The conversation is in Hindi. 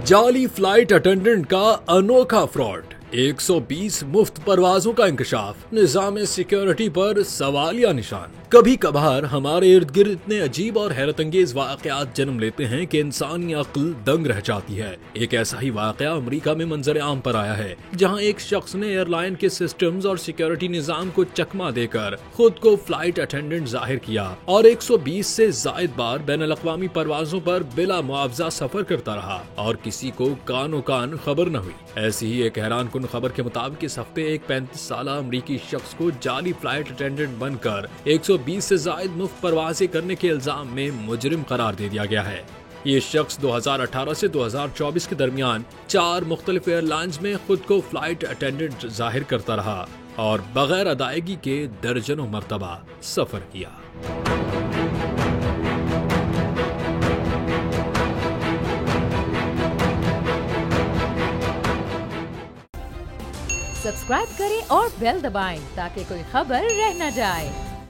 जाली फ्लाइट अटेंडेंट का अनोखा फ्रॉड, 120 मुफ्त परवाजों का इंकशाफ, निजाम सिक्योरिटी पर सवालिया निशान। कभी कभार हमारे इर्द गिर्द इतने अजीब और हैरत अंगेज वाकयात जन्म लेते हैं कि इंसानी अक्ल दंग रह जाती है। एक ऐसा ही वाकया अमेरिका में मंजर आम पर आया है, जहां एक शख्स ने एयरलाइन के सिस्टम्स और सिक्योरिटी निजाम को चकमा देकर खुद को फ्लाइट अटेंडेंट जाहिर किया और 120 से जायद बार बैनुल-अक़वामी परवाजों पर बिला मुआवजा सफर करता रहा और किसी को कानो कान खबर न हुई। ऐसी ही एक हैरान कुन खबर के मुताबिक इस हफ्ते एक 35 साल अमरीकी शख्स को जाली फ्लाइट अटेंडेंट बनकर 120 से जायद मुफ्त परवाजें करने के इल्जाम में मुजरिम करार दे दिया गया है। ये शख्स 2018 से 2024 के दरमियान 4 मुख्तलिफ एयरलाइंस में खुद को फ्लाइट अटेंडेंट जाहिर करता रहा और बगैर अदायगी के दर्जनों मरतबा सफर किया। सब्सक्राइब करें और बेल दबाएं ताकि कोई खबर रह न जाए।